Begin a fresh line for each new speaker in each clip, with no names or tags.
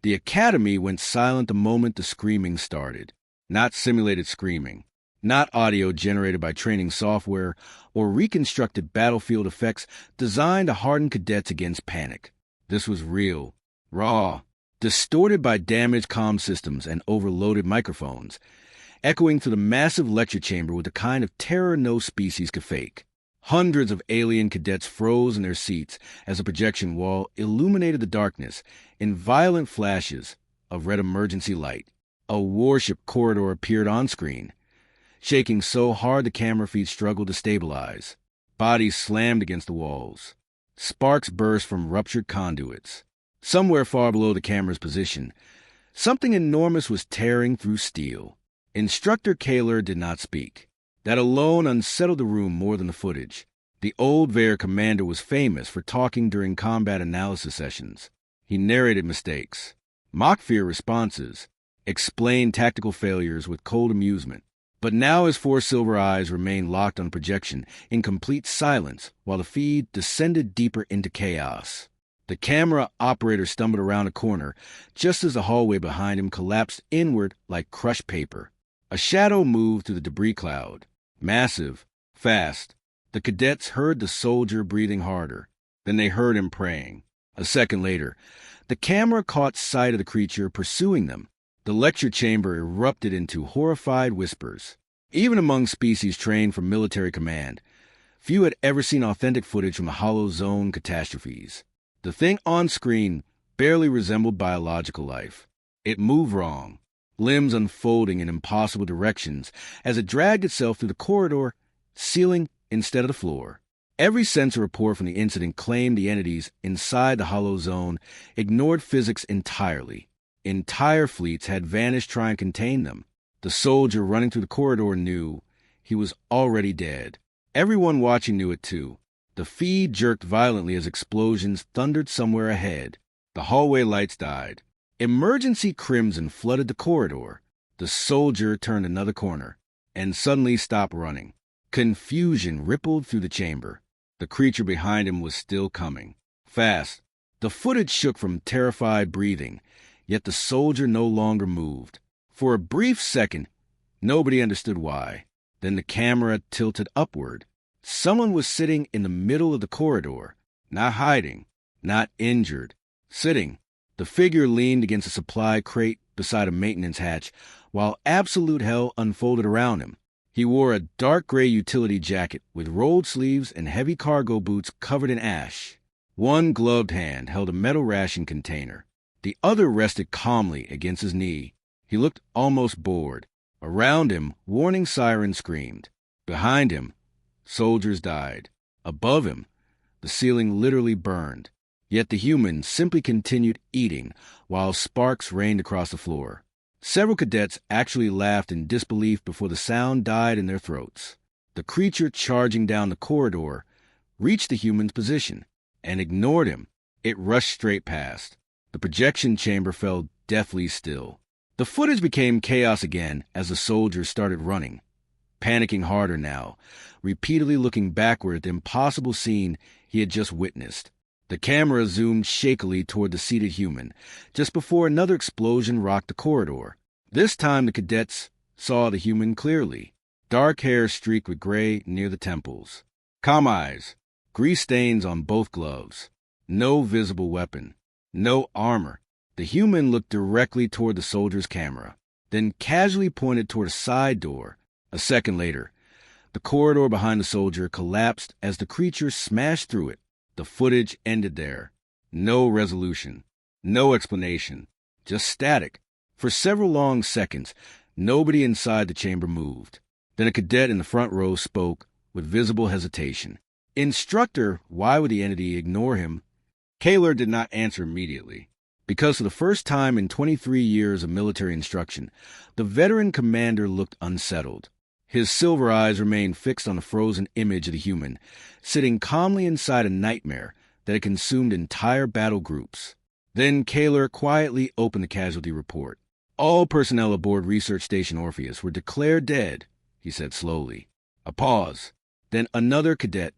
The academy went silent the moment the screaming started. Not simulated screaming, not audio generated by training software or reconstructed battlefield effects designed to harden cadets against panic. This was real, raw, distorted by damaged comm systems and overloaded microphones, echoing through the massive lecture chamber with the kind of terror no species could fake. Hundreds of alien cadets froze in their seats as a projection wall illuminated the darkness in violent flashes of red emergency light. A warship corridor appeared on screen, shaking so hard the camera feed struggled to stabilize. Bodies slammed against the walls. Sparks burst from ruptured conduits. Somewhere far below the camera's position, something enormous was tearing through steel. Instructor Kaler did not speak. That alone unsettled the room more than the footage. The old Ver commander was famous for talking during combat analysis sessions. He narrated mistakes, mocked fear responses, explained tactical failures with cold amusement. But now his four silver eyes remained locked on projection in complete silence while the feed descended deeper into chaos. The camera operator stumbled around a corner just as the hallway behind him collapsed inward like crushed paper. A shadow moved through the debris cloud. Massive, fast. The cadets heard the soldier breathing harder. Then they heard him praying. A second later, the camera caught sight of the creature pursuing them. The lecture chamber erupted into horrified whispers. Even among species trained for military command, few had ever seen authentic footage from the Hollow Zone catastrophes. The thing on screen barely resembled biological life. It moved wrong, limbs unfolding in impossible directions as it dragged itself through the corridor, ceiling instead of the floor. Every sensor report from the incident claimed the entities inside the Hollow Zone ignored physics entirely. Entire fleets had vanished trying to contain them. The soldier running through the corridor knew he was already dead. Everyone watching knew it too. The feed jerked violently as explosions thundered somewhere ahead. The hallway lights died. Emergency crimson flooded the corridor. The soldier turned another corner and suddenly stopped running. Confusion rippled through the chamber. The creature behind him was still coming. Fast. The footage shook from terrified breathing, yet the soldier no longer moved. For a brief second, nobody understood why. Then the camera tilted upward. Someone was sitting in the middle of the corridor, not hiding, not injured, sitting. The figure leaned against a supply crate beside a maintenance hatch, while absolute hell unfolded around him. He wore a dark gray utility jacket with rolled sleeves and heavy cargo boots covered in ash. One gloved hand held a metal ration container. The other rested calmly against his knee. He looked almost bored. Around him, warning sirens screamed. Behind him, soldiers died. Above him, the ceiling literally burned. Yet the human simply continued eating while sparks rained across the floor. Several cadets actually laughed in disbelief before the sound died in their throats. The creature charging down the corridor reached the human's position and ignored him. It rushed straight past. The projection chamber fell deathly still. The footage became chaos again as the soldiers started running, panicking harder now, repeatedly looking backward at the impossible scene he had just witnessed. The camera zoomed shakily toward the seated human, just before another explosion rocked the corridor. This time the cadets saw the human clearly. Dark hair streaked with gray near the temples. Calm eyes, grease stains on both gloves. No visible weapon. No armor. The human looked directly toward the soldier's camera, then casually pointed toward a side door. A second later, the corridor behind the soldier collapsed as the creature smashed through it. The footage ended there. No resolution. No explanation. Just static. For several long seconds, nobody inside the chamber moved. Then a cadet in the front row spoke with visible hesitation. "Instructor, why would the entity ignore him?" Kaler did not answer immediately. Because for the first time in 23 years of military instruction, the veteran commander looked unsettled. His silver eyes remained fixed on the frozen image of the human, sitting calmly inside a nightmare that had consumed entire battle groups. Then Kaler quietly opened the casualty report. "All personnel aboard Research Station Orpheus were declared dead," he said slowly. A pause. Then another cadet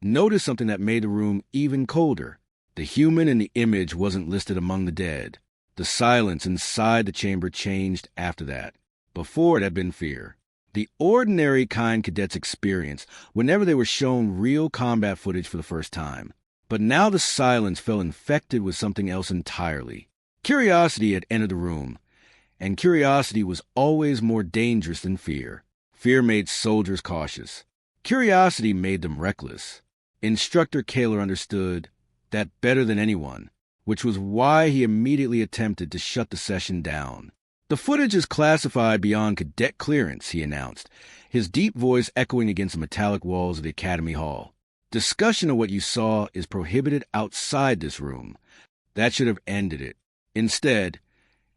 noticed something that made the room even colder. The human in the image wasn't listed among the dead. The silence inside the chamber changed after that. Before it had been fear. The ordinary kind cadets experienced whenever they were shown real combat footage for the first time. But now the silence felt infected with something else entirely. Curiosity had entered the room, and curiosity was always more dangerous than fear. Fear made soldiers cautious. Curiosity made them reckless. Instructor Kaler understood that better than anyone, which was why he immediately attempted to shut the session down. "The footage is classified beyond cadet clearance," he announced, his deep voice echoing against the metallic walls of the Academy Hall. "Discussion of what you saw is prohibited outside this room." That should have ended it. Instead,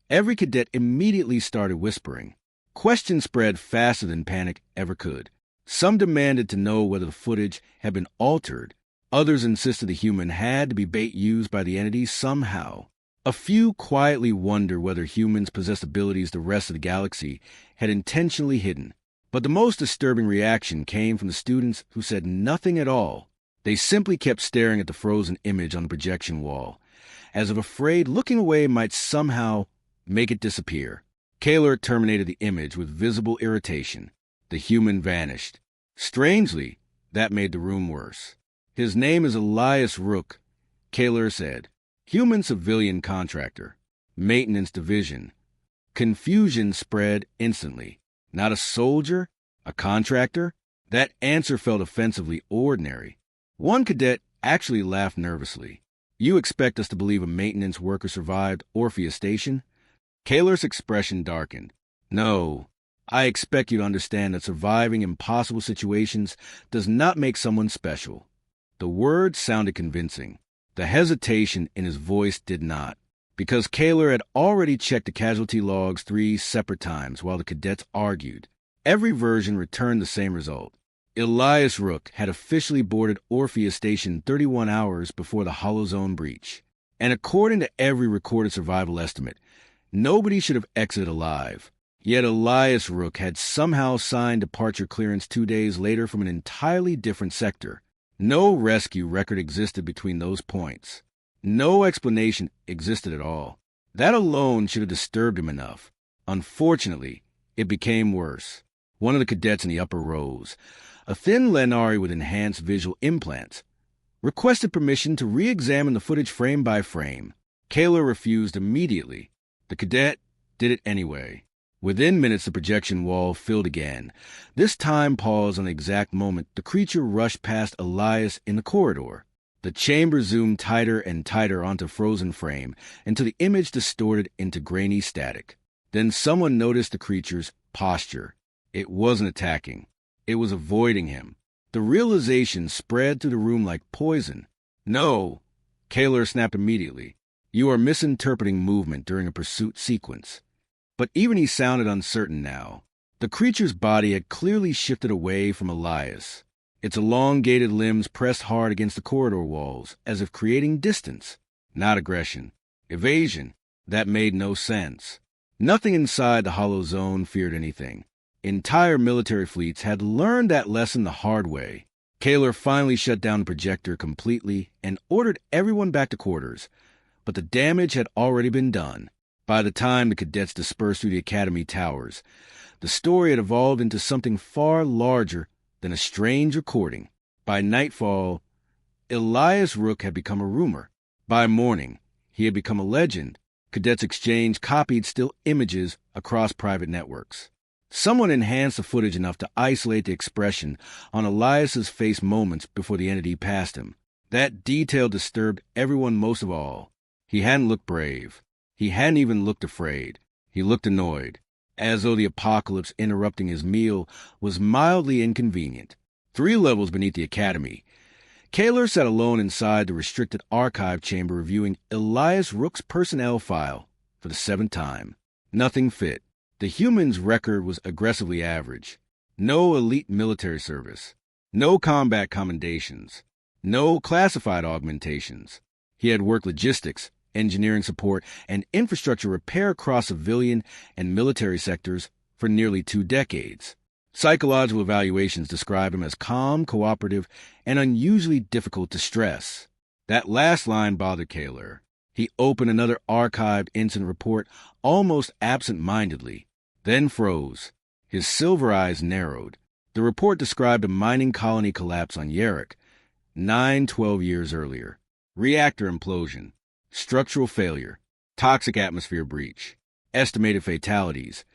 every cadet immediately started whispering. Questions spread faster than panic ever could. Some demanded to know whether the footage had been altered. Others insisted the human had to be bait used by the entity somehow. A few quietly wondered whether humans possessed abilities the rest of the galaxy had intentionally hidden. But the most disturbing reaction came from the students who said nothing at all. They simply kept staring at the frozen image on the projection wall, as if afraid looking away might somehow make it disappear. Kaler terminated the image with visible irritation. The human vanished. Strangely, that made the room worse. "His name is Elias Rook," Kaler said. "Human civilian contractor. Maintenance division." Confusion spread instantly. Not a soldier? A contractor? That answer felt offensively ordinary. One cadet actually laughed nervously. "You expect us to believe a maintenance worker survived Orpheus Station?" Kaler's expression darkened. "No, I expect you to understand that surviving impossible situations does not make someone special." The words sounded convincing. The hesitation in his voice did not, because Kaler had already checked the casualty logs 3 separate times while the cadets argued. Every version returned the same result. Elias Rook had officially boarded Orpheus Station 31 hours before the Hollow Zone breach. And according to every recorded survival estimate, nobody should have exited alive. Yet Elias Rook had somehow signed departure clearance 2 days later from an entirely different sector. No rescue record existed between those points. No explanation existed at all. That alone should have disturbed him enough. Unfortunately, it became worse. One of the cadets in the upper rows, a thin Lenari with enhanced visual implants, requested permission to re-examine the footage frame by frame. Kaler refused immediately. The cadet did it anyway. Within minutes, the projection wall filled again. This time paused on the exact moment the creature rushed past Elias in the corridor. The chamber zoomed tighter and tighter onto frozen frame until the image distorted into grainy static. Then someone noticed the creature's posture. It wasn't attacking. It was avoiding him. The realization spread through the room like poison. "No!" Kaler snapped immediately. "You are misinterpreting movement during a pursuit sequence." But even he sounded uncertain now. The creature's body had clearly shifted away from Elias. Its elongated limbs pressed hard against the corridor walls, as if creating distance. Not aggression. Evasion. That made no sense. Nothing inside the Hollow Zone feared anything. Entire military fleets had learned that lesson the hard way. Kaler finally shut down the projector completely and ordered everyone back to quarters. But the damage had already been done. By the time the cadets dispersed through the Academy towers, the story had evolved into something far larger than a strange recording. By nightfall, Elias Rook had become a rumor. By morning, he had become a legend. Cadets exchanged copied still images across private networks. Someone enhanced the footage enough to isolate the expression on Elias's face moments before the entity passed him. That detail disturbed everyone most of all. He hadn't looked brave. He hadn't even looked afraid. He looked annoyed, as though the apocalypse interrupting his meal was mildly inconvenient. 3 levels beneath the Academy, Kaler sat alone inside the restricted archive chamber reviewing Elias Rook's personnel file for the 7th time. Nothing fit. The human's record was aggressively average. No elite military service. No combat commendations. No classified augmentations. He had worked logistics, engineering support, and infrastructure repair across civilian and military sectors for nearly 2 decades. Psychological evaluations describe him as calm, cooperative, and unusually difficult to stress. That last line bothered Kaler. He opened another archived incident report almost absent-mindedly, then froze. His silver eyes narrowed. The report described a mining colony collapse on Yarrick, 12 years earlier. Reactor implosion, structural failure, toxic atmosphere breach, estimated fatalities,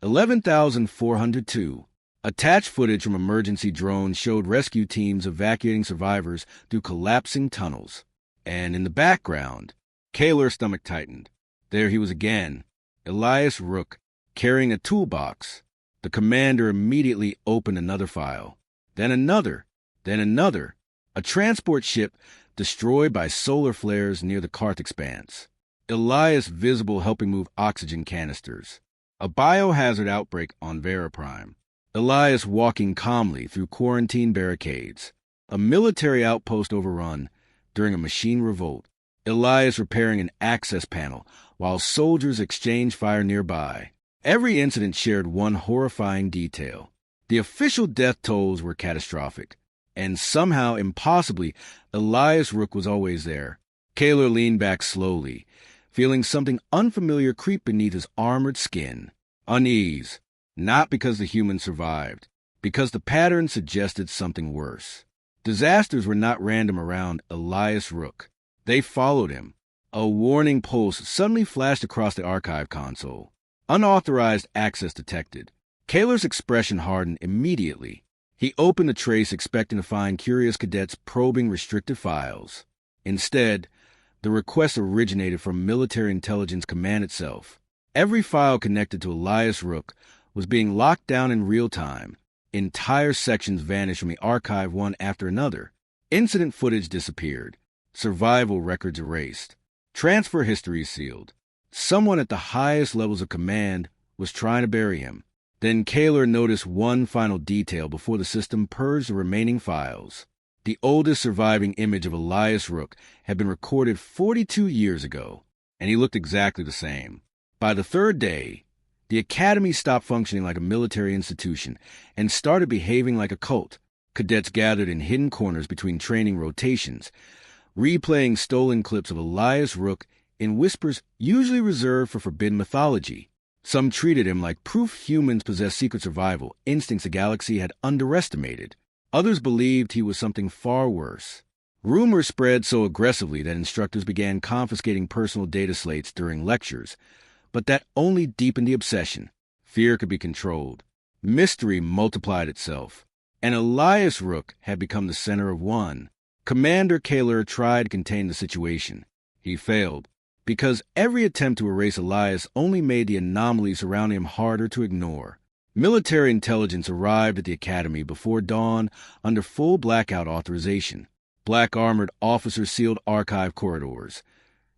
11,402. Attached footage from emergency drones showed rescue teams evacuating survivors through collapsing tunnels. And in the background, Kaler's stomach tightened. There he was again, Elias Rook, carrying a toolbox. The commander immediately opened another file. Then another. A transport ship destroyed by solar flares near the Karth expanse. Elias visible helping move oxygen canisters. A biohazard outbreak on Vera Prime. Elias walking calmly through quarantine barricades. A military outpost overrun during a machine revolt. Elias repairing an access panel while soldiers exchange fire nearby. Every incident shared one horrifying detail. The official death tolls were catastrophic. And somehow, impossibly, Elias Rook was always there. Kaler leaned back slowly, feeling something unfamiliar creep beneath his armored skin. Unease. Not because the human survived, because the pattern suggested something worse. Disasters were not random around Elias Rook. They followed him. A warning pulse suddenly flashed across the archive console. Unauthorized access detected. Kaler's expression hardened immediately. He opened the trace expecting to find curious cadets probing restricted files. Instead, the request originated from Military Intelligence Command itself. Every file connected to Elias Rook was being locked down in real time. Entire sections vanished from the archive one after another. Incident footage disappeared. Survival records erased. Transfer history sealed. Someone at the highest levels of command was trying to bury him. Then Kaler noticed one final detail before the system purged the remaining files. The oldest surviving image of Elias Rook had been recorded 42 years ago, and he looked exactly the same. By the third day, the academy stopped functioning like a military institution and started behaving like a cult. Cadets gathered in hidden corners between training rotations, replaying stolen clips of Elias Rook in whispers usually reserved for forbidden mythology. Some treated him like proof humans possess secret survival instincts the galaxy had underestimated. Others believed he was something far worse. Rumors spread so aggressively that instructors began confiscating personal data slates during lectures, but that only deepened the obsession. Fear could be controlled. Mystery multiplied itself, and Elias Rook had become the center of one. Commander Kaler tried to contain the situation. He failed, because every attempt to erase Elias only made the anomalies surrounding him harder to ignore. Military intelligence arrived at the academy before dawn under full blackout authorization. Black-armored officers sealed archive corridors,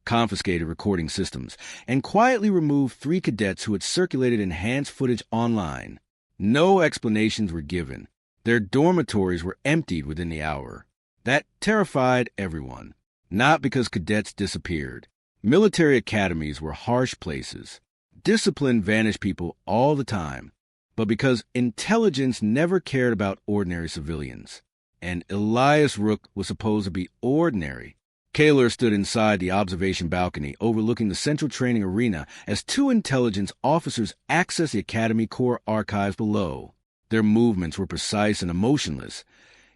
confiscated recording systems, and quietly removed 3 cadets who had circulated enhanced footage online. No explanations were given. Their dormitories were emptied within the hour. That terrified everyone, not because cadets disappeared. Military academies were harsh places. Discipline vanished people all the time, but because intelligence never cared about ordinary civilians. And Elias Rook was supposed to be ordinary. Kaler stood inside the observation balcony overlooking the central training arena as 2 intelligence officers accessed the academy core archives below. Their movements were precise and emotionless,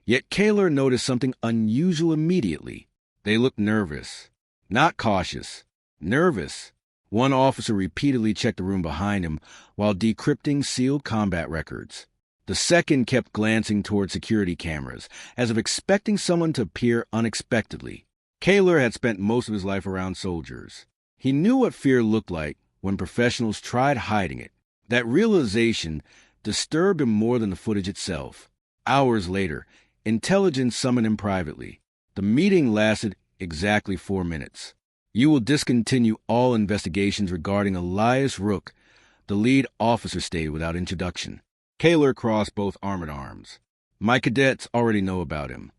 yet Kaler noticed something unusual immediately. They looked nervous. Not cautious. Nervous. One officer repeatedly checked the room behind him while decrypting sealed combat records. The second kept glancing toward security cameras, as if expecting someone to appear unexpectedly. Kaler had spent most of his life around soldiers. He knew what fear looked like when professionals tried hiding it. That realization disturbed him more than the footage itself. Hours later, intelligence summoned him privately. The meeting lasted exactly 4 minutes. You will discontinue all investigations regarding Elias Rook. The lead officer stayed without introduction. Kaler crossed both armored arms. My cadets already know about him.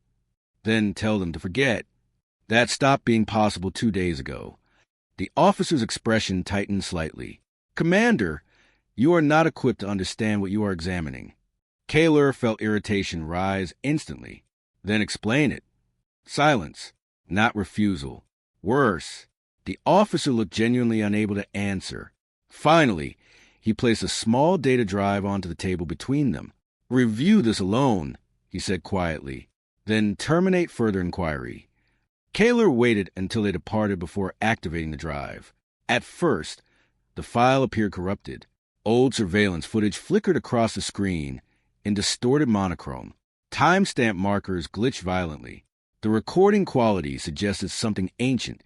Then tell them to forget. That stopped being possible 2 days ago. The officer's expression tightened slightly. Commander, you are not equipped to understand what you are examining. Kaler felt irritation rise instantly. Then explain it. Silence, not refusal. Worse, The officer looked genuinely unable to answer. Finally, he placed a small data drive onto the table between them. "Review this alone," he said quietly. "Then terminate further inquiry." Kaler waited until they departed before activating the drive. At first, the file appeared corrupted. Old surveillance footage flickered across the screen in distorted monochrome. Timestamp markers glitched violently. The recording quality suggested something ancient,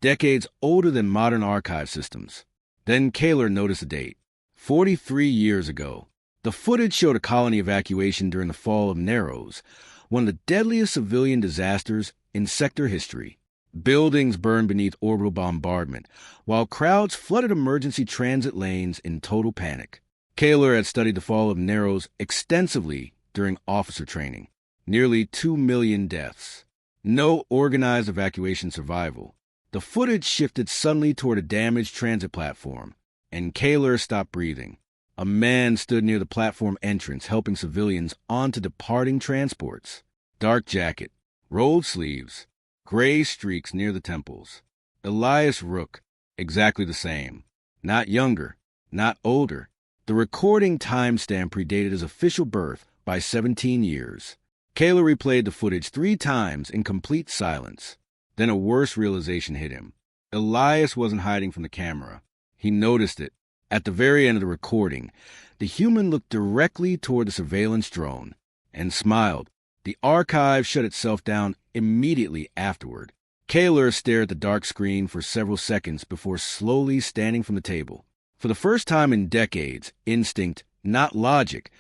decades older than modern archive systems. Then Kaler noticed the date. 43 years ago. The footage showed a colony evacuation during the fall of Narrows, one of the deadliest civilian disasters in sector history. Buildings burned beneath orbital bombardment, while crowds flooded emergency transit lanes in total panic. Kaler had studied the fall of Narrows extensively during officer training. Nearly 2 million deaths. No organized evacuation survival. The footage shifted suddenly toward a damaged transit platform, and Kaler stopped breathing. A man stood near the platform entrance, helping civilians onto departing transports. Dark jacket, rolled sleeves, gray streaks near the temples. Elias Rook, exactly the same. Not younger, not older. The recording timestamp predated his official birth by 17 years. Kaler replayed the footage 3 times in complete silence. Then a worse realization hit him. Elias wasn't hiding from the camera. He noticed it. At the very end of the recording, the human looked directly toward the surveillance drone and smiled. The archive shut itself down immediately afterward. Kaler stared at the dark screen for several seconds before slowly standing from the table. For the first time in decades, instinct, not logic,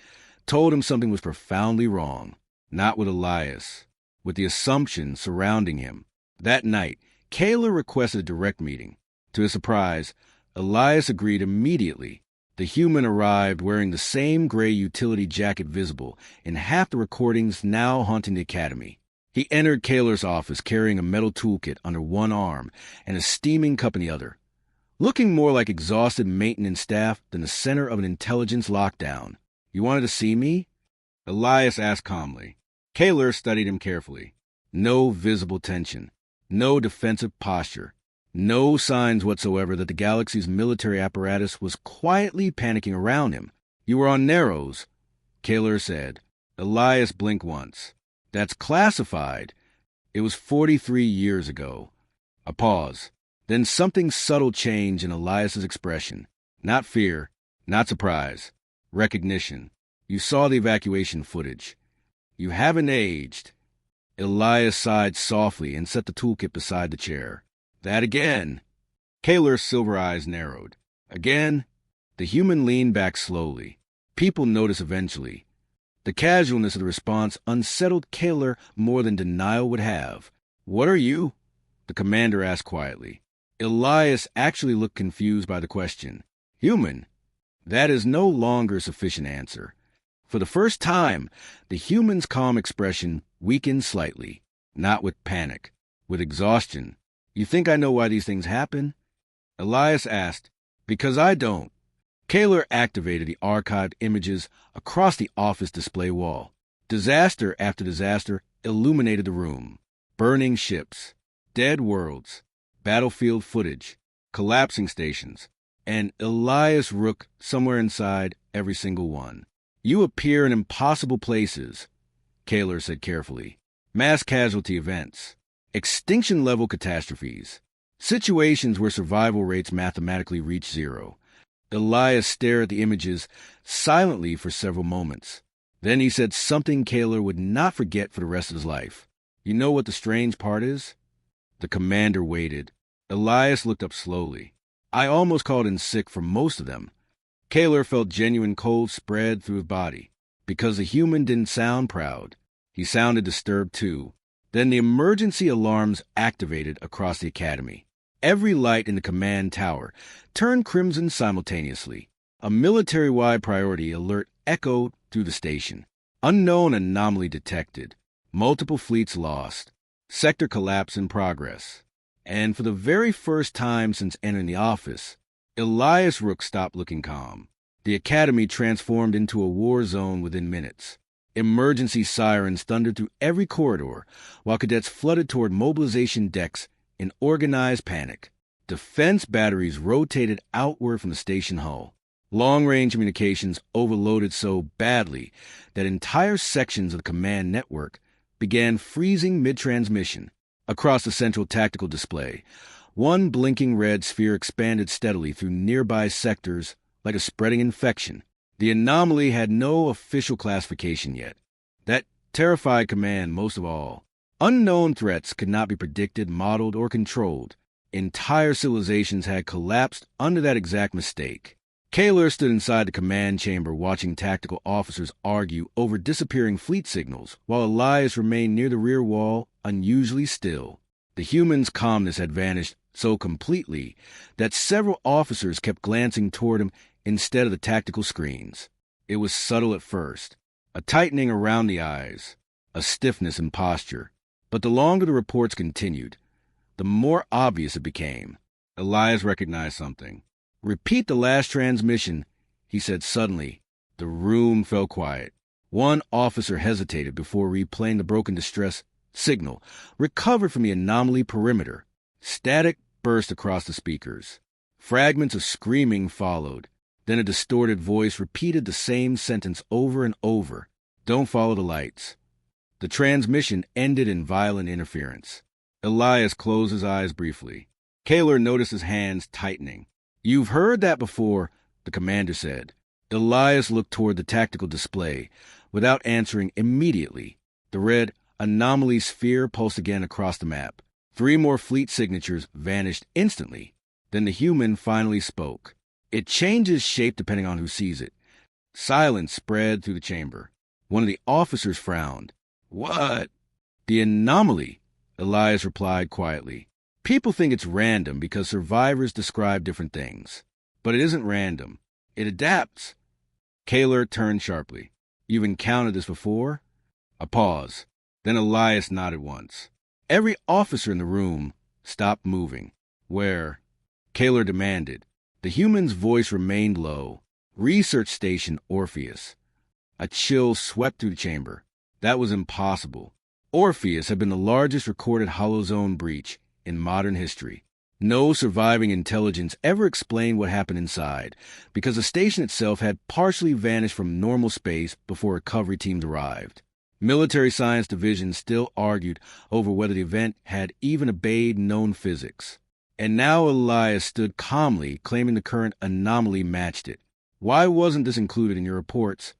told him something was profoundly wrong. Not with Elias, with the assumptions surrounding him. That night, Kaler requested a direct meeting. To his surprise, Elias agreed immediately. The human arrived wearing the same gray utility jacket visible in half the recordings now haunting the academy. He entered Kaler's office carrying a metal toolkit under one arm and a steaming cup in the other, looking more like exhausted maintenance staff than the center of an intelligence lockdown. "You wanted to see me?" Elias asked calmly. Kaler studied him carefully. No visible tension, no defensive posture. No signs whatsoever that the galaxy's military apparatus was quietly panicking around him. "You were on Narrows," Kaler said. Elias blinked once. "That's classified." It was 43 years ago. A pause. Then something subtle changed in Elias's expression. Not fear, not surprise. Recognition. "You saw the evacuation footage. You haven't aged." Elias sighed softly and set the toolkit beside the chair. "That again." Kaler's silver eyes narrowed. "Again?" The human leaned back slowly. People noticed eventually. The casualness of the response unsettled Kaler more than denial would have. "What are you?" the commander asked quietly. Elias actually looked confused by the question. "Human." That is no longer a sufficient answer. For the first time, the human's calm expression weakened slightly. Not with panic, with exhaustion. "You think I know why these things happen?" Elias asked. "Because I don't." Kaler activated the archived images across the office display wall. Disaster after disaster illuminated the room. Burning ships, dead worlds, battlefield footage, collapsing stations, and Elias Rook somewhere inside every single one. "You appear in impossible places," Kaler said carefully. "Mass casualty events. Extinction-level catastrophes. Situations where survival rates mathematically reach zero." Elias stared at the images silently for several moments. Then he said something Kaler would not forget for the rest of his life. "You know what the strange part is?" The commander waited. Elias looked up slowly. "I almost called in sick for most of them." Kaler felt genuine cold spread through his body. Because the human didn't sound proud. He sounded disturbed too. Then the emergency alarms activated across the academy. Every light in the command tower turned crimson simultaneously. A military-wide priority alert echoed through the station. Unknown anomaly detected. Multiple fleets lost. Sector collapse in progress. And for the very first time since entering the office, Elias Rook stopped looking calm. The academy transformed into a war zone within minutes. Emergency sirens thundered through every corridor, while cadets flooded toward mobilization decks in organized panic. Defense batteries rotated outward from the station hull. Long-range communications overloaded so badly that entire sections of the command network began freezing mid-transmission. Across the central tactical display, one blinking red sphere expanded steadily through nearby sectors like a spreading infection. The anomaly had no official classification yet. That terrified command most of all. Unknown threats could not be predicted, modeled, or controlled. Entire civilizations had collapsed under that exact mistake. Kaler stood inside the command chamber watching tactical officers argue over disappearing fleet signals, while Elias remained near the rear wall, unusually still. The human's calmness had vanished so completely that several officers kept glancing toward him instead of the tactical screens. It was subtle at first, a tightening around the eyes, a stiffness in posture. But the longer the reports continued, the more obvious it became. Elias recognized something. "Repeat the last transmission," he said suddenly. The room fell quiet. One officer hesitated before replaying the broken distress signal, recovered from the anomaly perimeter. Static burst across the speakers. Fragments of screaming followed. Then a distorted voice repeated the same sentence over and over. "Don't follow the lights." The transmission ended in violent interference. Elias closed his eyes briefly. Kaler noticed his hands tightening. "You've heard that before," the commander said. Elias looked toward the tactical display. Without answering immediately, the red anomaly sphere pulsed again across the map. 3 more fleet signatures vanished instantly. Then the human finally spoke. It changes shape depending on who sees it. Silence spread through the chamber. One of the officers frowned. "What?" "The anomaly," Elias replied quietly. "People think it's random because survivors describe different things. But it isn't random. It adapts." Kaler turned sharply. "You've encountered this before?" A pause. Then Elias nodded once. Every officer in the room stopped moving. "Where?" Kaler demanded. The human's voice remained low. "Research Station Orpheus." A chill swept through the chamber. That was impossible. Orpheus had been the largest recorded holozone breach in modern history. No surviving intelligence ever explained what happened inside, because the station itself had partially vanished from normal space before recovery teams arrived. Military science divisions still argued over whether the event had even obeyed known physics. And now Elias stood calmly, claiming the current anomaly matched it. "Why wasn't this included in your reports?"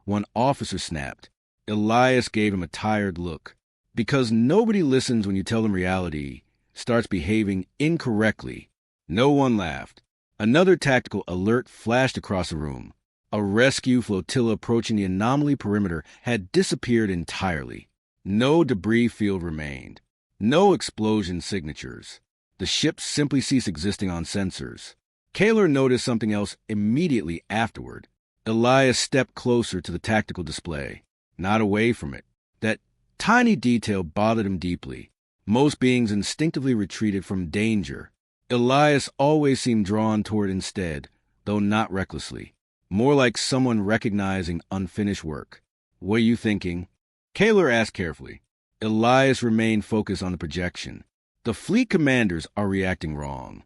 One officer snapped. Elias gave him a tired look. "Because nobody listens when you tell them reality starts behaving incorrectly." No one laughed. Another tactical alert flashed across the room. A rescue flotilla approaching the anomaly perimeter had disappeared entirely. No debris field remained. No explosion signatures. The ship simply ceased existing on sensors. Kaler noticed something else immediately afterward. Elias stepped closer to the tactical display, not away from it. That tiny detail bothered him deeply. Most beings instinctively retreated from danger. Elias always seemed drawn toward it instead, though not recklessly. More like someone recognizing unfinished work. "What are you thinking?" Kaler asked carefully. Elias remained focused on the projection. "The fleet commanders are reacting wrong."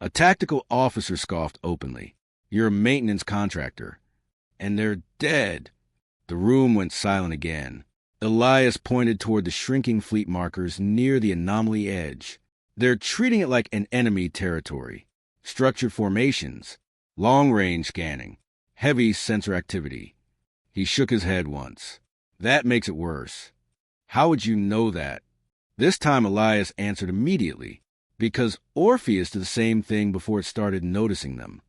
A tactical officer scoffed openly. "You're a maintenance contractor. And they're dead." The room went silent again. Elias pointed toward the shrinking fleet markers near the anomaly edge. "They're treating it like an enemy territory. Structured formations, long-range scanning, heavy sensor activity." He shook his head once. "That makes it worse." "How would you know that?" This time Elias answered immediately. "Because Orpheus did the same thing before it started noticing them."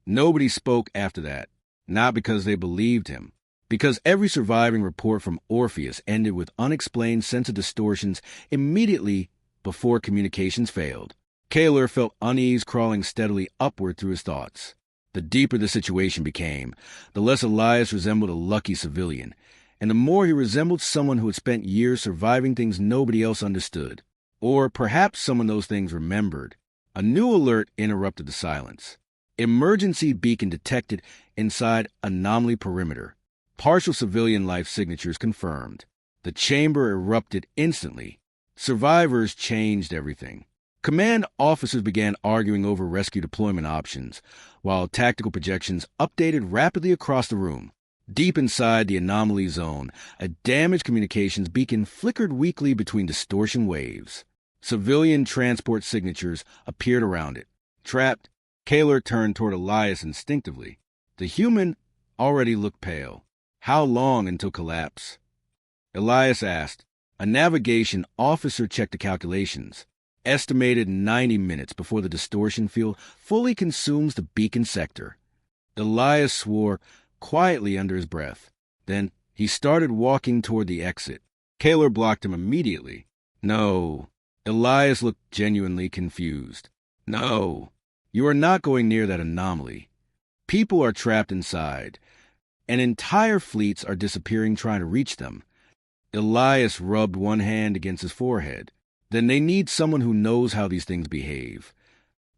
Nobody spoke after that. Not because they believed him. Because every surviving report from Orpheus ended with unexplained sensor distortions immediately before communications failed. Kaler felt unease crawling steadily upward through his thoughts. The deeper the situation became, the less Elias resembled a lucky civilian, and the more he resembled someone who had spent years surviving things nobody else understood. Or perhaps someone those things remembered. A new alert interrupted the silence. Emergency beacon detected inside anomaly perimeter. Partial civilian life signatures confirmed. The chamber erupted instantly. Survivors changed everything. Command officers began arguing over rescue deployment options, while tactical projections updated rapidly across the room. Deep inside the anomaly zone, a damaged communications beacon flickered weakly between distortion waves. Civilian transport signatures appeared around it. Trapped, Kaler turned toward Elias instinctively. The human already looked pale. How long until collapse? Elias asked. A navigation officer checked the calculations. Estimated 90 minutes before the distortion field fully consumes the beacon sector. Elias swore quietly under his breath. Then he started walking toward the exit. Kaler blocked him immediately. No. Elias looked genuinely confused. No. You are not going near that anomaly. People are trapped inside, and entire fleets are disappearing trying to reach them. Elias rubbed one hand against his forehead. Then they need someone who knows how these things behave.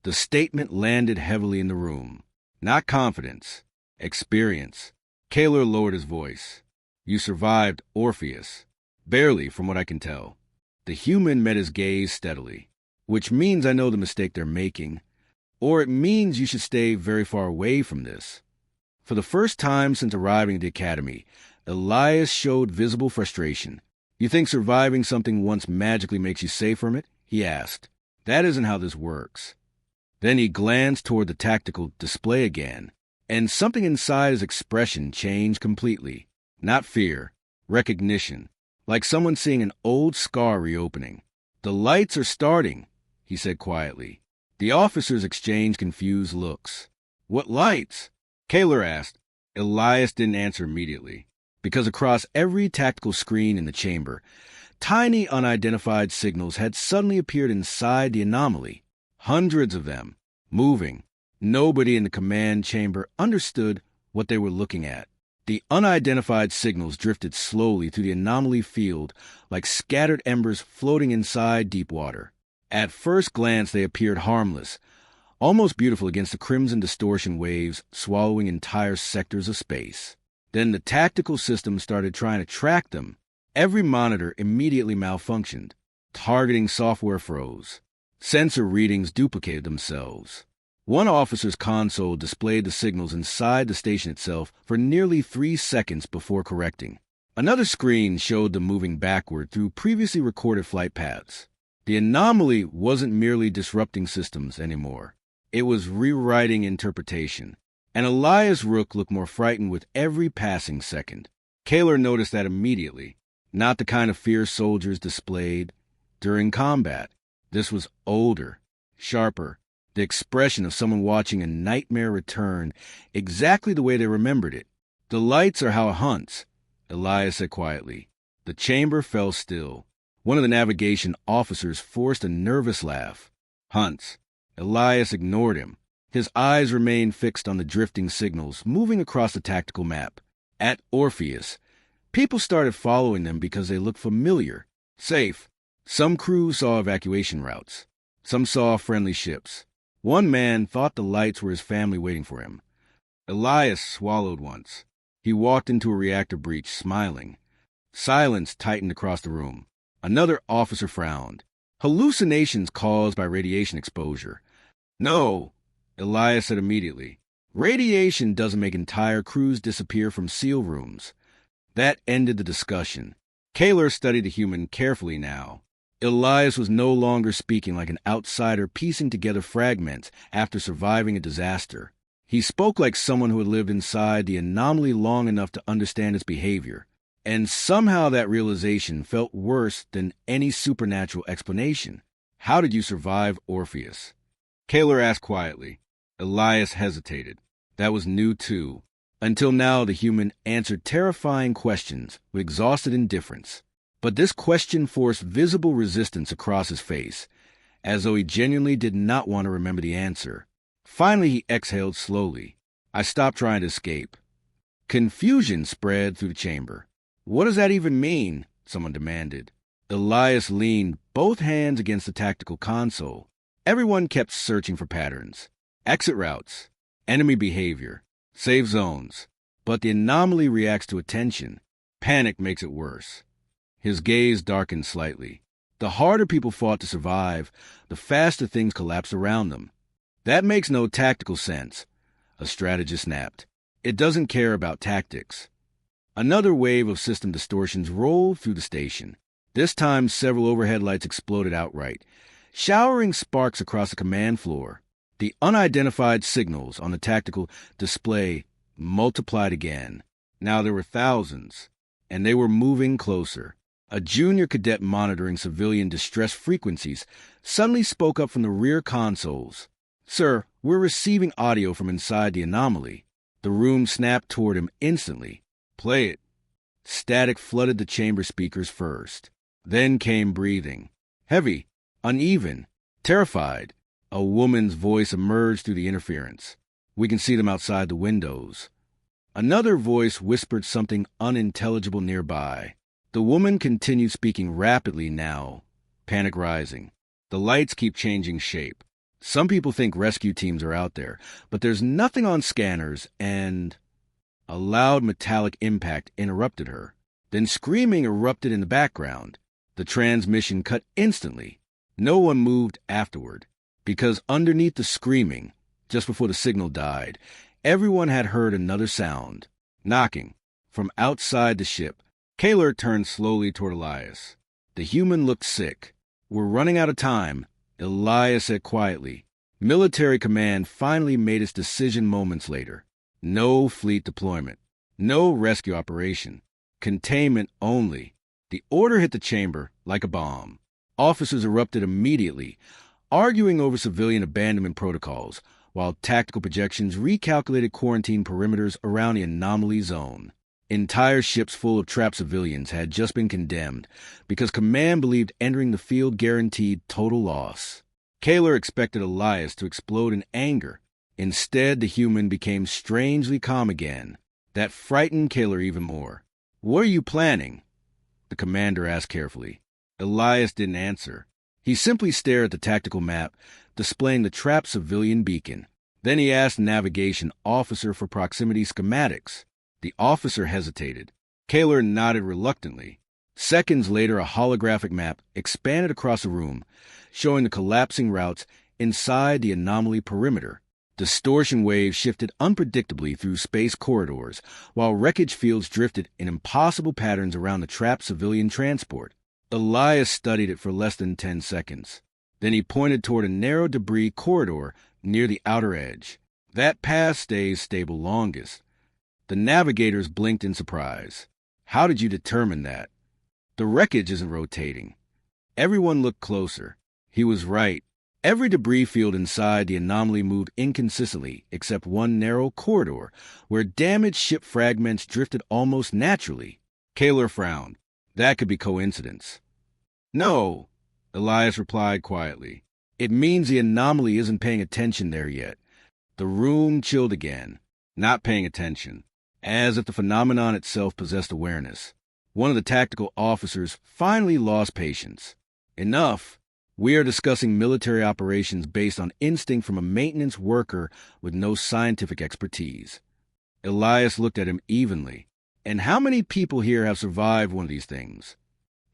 The statement landed heavily in the room. Not confidence. Experience. Kaler lowered his voice. You survived Orpheus. Barely, from what I can tell. The human met his gaze steadily. Which means I know the mistake they're making. Or it means you should stay very far away from this. For the first time since arriving at the academy, Elias showed visible frustration. You think surviving something once magically makes you safe from it? He asked. That isn't how this works. Then he glanced toward the tactical display again, and something inside his expression changed completely. Not fear, recognition, like someone seeing an old scar reopening. The lights are starting, he said quietly. The officers exchanged confused looks. What lights? Kaler asked. Elias didn't answer immediately, because across every tactical screen in the chamber, tiny unidentified signals had suddenly appeared inside the anomaly. Hundreds of them, moving. Nobody in the command chamber understood what they were looking at. The unidentified signals drifted slowly through the anomaly field like scattered embers floating inside deep water. At first glance, they appeared harmless, almost beautiful against the crimson distortion waves swallowing entire sectors of space. Then the tactical system started trying to track them. Every monitor immediately malfunctioned. Targeting software froze. Sensor readings duplicated themselves. One officer's console displayed the signals inside the station itself for nearly 3 seconds before correcting. Another screen showed them moving backward through previously recorded flight paths. The anomaly wasn't merely disrupting systems anymore. It was rewriting interpretation. And Elias Rook looked more frightened with every passing second. Kaler noticed that immediately. Not the kind of fear soldiers displayed during combat. This was older, sharper, the expression of someone watching a nightmare return exactly the way they remembered it. The lights are how it hunts, Elias said quietly. The chamber fell still. One of the navigation officers forced a nervous laugh. Hunts. Elias ignored him. His eyes remained fixed on the drifting signals moving across the tactical map. At Orpheus, people started following them because they looked familiar, safe. Some crews saw evacuation routes. Some saw friendly ships. One man thought the lights were his family waiting for him. Elias swallowed once. He walked into a reactor breach, smiling. Silence tightened across the room. Another officer frowned. Hallucinations caused by radiation exposure. No, Elias said immediately. Radiation doesn't make entire crews disappear from SEAL rooms. That ended the discussion. Kaler studied the human carefully now. Elias was no longer speaking like an outsider piecing together fragments after surviving a disaster. He spoke like someone who had lived inside the anomaly long enough to understand its behavior. And somehow that realization felt worse than any supernatural explanation. How did you survive Orpheus? Kaler asked quietly. Elias hesitated. That was new too. Until now, the human answered terrifying questions with exhausted indifference. But this question forced visible resistance across his face, as though he genuinely did not want to remember the answer. Finally, he exhaled slowly. I stopped trying to escape. Confusion spread through the chamber. What does that even mean? Someone demanded. Elias leaned both hands against the tactical console. Everyone kept searching for patterns. Exit routes, enemy behavior, safe zones. But the anomaly reacts to attention. Panic makes it worse. His gaze darkened slightly. The harder people fought to survive, the faster things collapsed around them. That makes no tactical sense, a strategist snapped. It doesn't care about tactics. Another wave of system distortions rolled through the station. This time, several overhead lights exploded outright, showering sparks across the command floor. The unidentified signals on the tactical display multiplied again. Now there were thousands, and they were moving closer. A junior cadet monitoring civilian distress frequencies suddenly spoke up from the rear consoles. "Sir, we're receiving audio from inside the anomaly." The room snapped toward him instantly. "Play it." Static flooded the chamber speakers first. Then came breathing. Heavy, uneven, terrified. A woman's voice emerged through the interference. "We can see them outside the windows." Another voice whispered something unintelligible nearby. The woman continued speaking rapidly now, panic rising. "The lights keep changing shape. Some people think rescue teams are out there, but there's nothing on scanners, and—" A loud metallic impact interrupted her. Then screaming erupted in the background. The transmission cut instantly. No one moved afterward, because underneath the screaming, just before the signal died, everyone had heard another sound. Knocking. From outside the ship. Kaler turned slowly toward Elias. The human looked sick. "We're running out of time," Elias said quietly. Military command finally made its decision moments later. No fleet deployment. No rescue operation. Containment only. The order hit the chamber like a bomb. Officers erupted immediately, arguing over civilian abandonment protocols, while tactical projections recalculated quarantine perimeters around the anomaly zone. Entire ships full of trapped civilians had just been condemned because command believed entering the field guaranteed total loss. Kaler expected Elias to explode in anger. Instead, the human became strangely calm again. That frightened Kaler even more. "What are you planning?" the commander asked carefully. Elias didn't answer. He simply stared at the tactical map, displaying the trapped civilian beacon. Then he asked the navigation officer for proximity schematics. The officer hesitated. Kaler nodded reluctantly. Seconds later, a holographic map expanded across the room, showing the collapsing routes inside the anomaly perimeter. Distortion waves shifted unpredictably through space corridors, while wreckage fields drifted in impossible patterns around the trapped civilian transport. Elias studied it for less than 10 seconds. Then he pointed toward a narrow debris corridor near the outer edge. "That path stays stable longest." The navigators blinked in surprise. "How did you determine that?" "The wreckage isn't rotating." Everyone looked closer. He was right. Every debris field inside the anomaly moved inconsistently, except one narrow corridor, where damaged ship fragments drifted almost naturally. Kaler frowned. "That could be coincidence." "No," Elias replied quietly. "It means the anomaly isn't paying attention there yet." The room chilled again. Not paying attention. As if the phenomenon itself possessed awareness. One of the tactical officers finally lost patience. "Enough. We are discussing military operations based on instinct from a maintenance worker with no scientific expertise." Elias looked at him evenly. "And how many people here have survived one of these things?"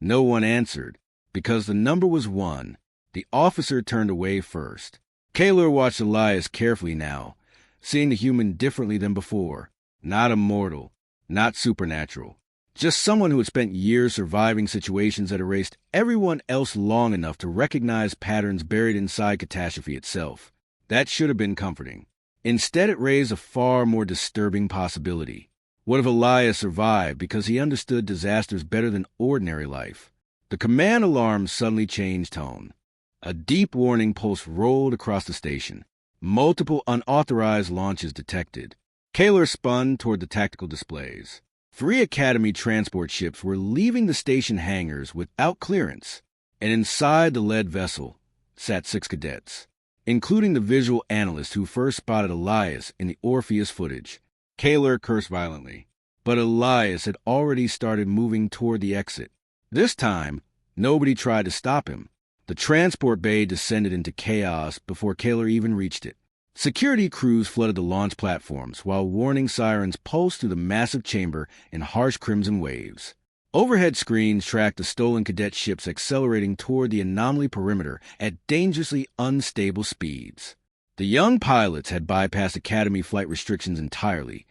No one answered. Because the number was 1, the officer turned away first. Kaler watched Elias carefully now, seeing the human differently than before. Not immortal, not supernatural. Just someone who had spent years surviving situations that erased everyone else long enough to recognize patterns buried inside catastrophe itself. That should have been comforting. Instead, it raised a far more disturbing possibility. What if Elias survived because he understood disasters better than ordinary life? The command alarm suddenly changed tone. A deep warning pulse rolled across the station. Multiple unauthorized launches detected. Kaler spun toward the tactical displays. 3 Academy transport ships were leaving the station hangars without clearance, and inside the lead vessel sat 6 cadets, including the visual analyst who first spotted Elias in the Orpheus footage. Kaler cursed violently, but Elias had already started moving toward the exit. This time, nobody tried to stop him. The transport bay descended into chaos before Kaler even reached it. Security crews flooded the launch platforms, while warning sirens pulsed through the massive chamber in harsh crimson waves. Overhead screens tracked the stolen cadet ships accelerating toward the anomaly perimeter at dangerously unstable speeds. The young pilots had bypassed Academy flight restrictions entirely,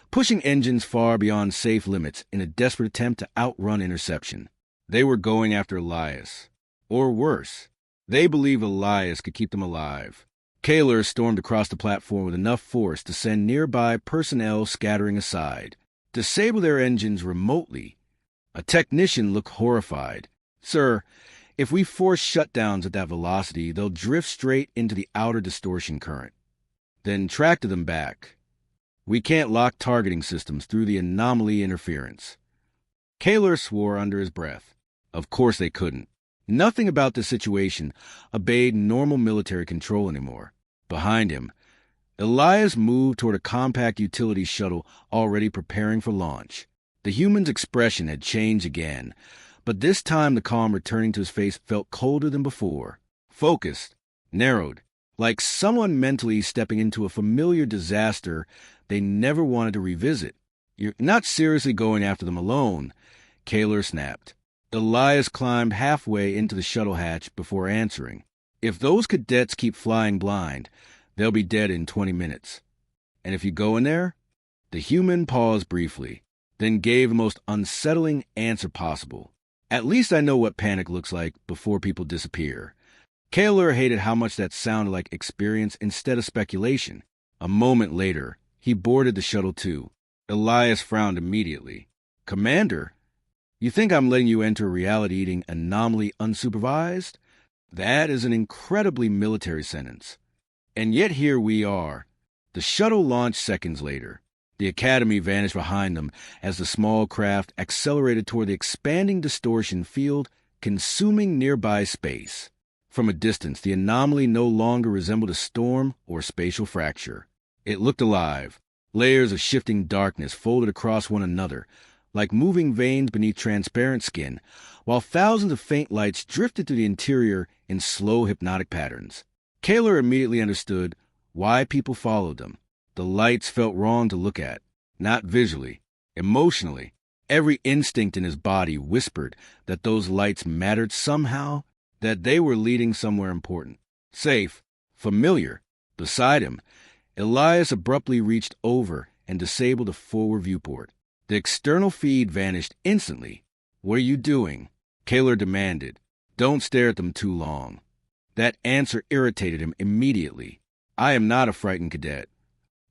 pushing engines far beyond safe limits in a desperate attempt to outrun interception. They were going after Elias. Or worse, they believed Elias could keep them alive. Kaler stormed across the platform with enough force to send nearby personnel scattering aside, disable their engines remotely. A technician looked horrified. "Sir, if we force shutdowns at that velocity, they'll drift straight into the outer distortion current. Then tractor them back. We can't lock targeting systems through the anomaly interference." Kaler swore under his breath. Of course they couldn't. Nothing about the situation obeyed normal military control anymore. Behind him, Elias moved toward a compact utility shuttle already preparing for launch. The human's expression had changed again, but this time the calm returning to his face felt colder than before. Focused, narrowed, like someone mentally stepping into a familiar disaster they never wanted to revisit. "You're not seriously going after them alone," Kaler snapped. Elias climbed halfway into the shuttle hatch before answering. "If those cadets keep flying blind, they'll be dead in 20 minutes. And if you go in there?" The human paused briefly, then gave the most unsettling answer possible. "At least I know what panic looks like before people disappear." Kaler hated how much that sounded like experience instead of speculation. A moment later, he boarded the shuttle too. Elias frowned immediately. "Commander, you think I'm letting you enter a reality-eating anomaly unsupervised? That is an incredibly military sentence. And yet here we are." The shuttle launched seconds later. The Academy vanished behind them as the small craft accelerated toward the expanding distortion field, consuming nearby space. From a distance, the anomaly no longer resembled a storm or spatial fracture. It looked alive, layers of shifting darkness folded across one another, like moving veins beneath transparent skin, while thousands of faint lights drifted through the interior in slow hypnotic patterns. Kaler immediately understood why people followed them. The lights felt wrong to look at, not visually, emotionally. Every instinct in his body whispered that those lights mattered somehow, that they were leading somewhere important. Safe, familiar. Beside him, Elias abruptly reached over and disabled a forward viewport. The external feed vanished instantly. "What are you doing?" Kaler demanded. "Don't stare at them too long." That answer irritated him immediately. "I am not a frightened cadet."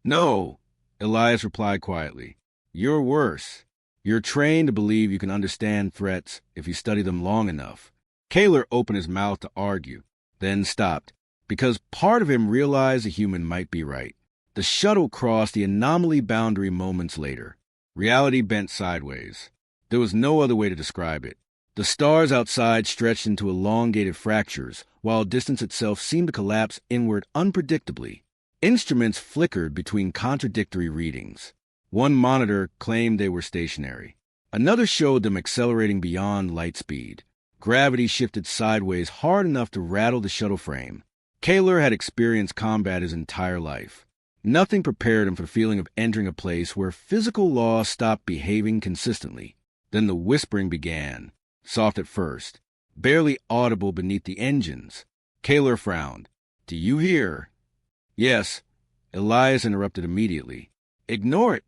"No," Elias replied quietly. "You're worse. You're trained to believe you can understand threats if you study them long enough." Kaler opened his mouth to argue, then stopped, because part of him realized the human might be right. The shuttle crossed the anomaly boundary moments later. Reality bent sideways. There was no other way to describe it. The stars outside stretched into elongated fractures, while distance itself seemed to collapse inward unpredictably. Instruments flickered between contradictory readings. One monitor claimed they were stationary. Another showed them accelerating beyond light speed. Gravity shifted sideways hard enough to rattle the shuttle frame. Kaler had experienced combat his entire life. Nothing prepared him for the feeling of entering a place where physical laws stopped behaving consistently. Then the whispering began, soft at first, barely audible beneath the engines. Kaler frowned. "Do you hear?" "Yes," Elias interrupted immediately. "Ignore it."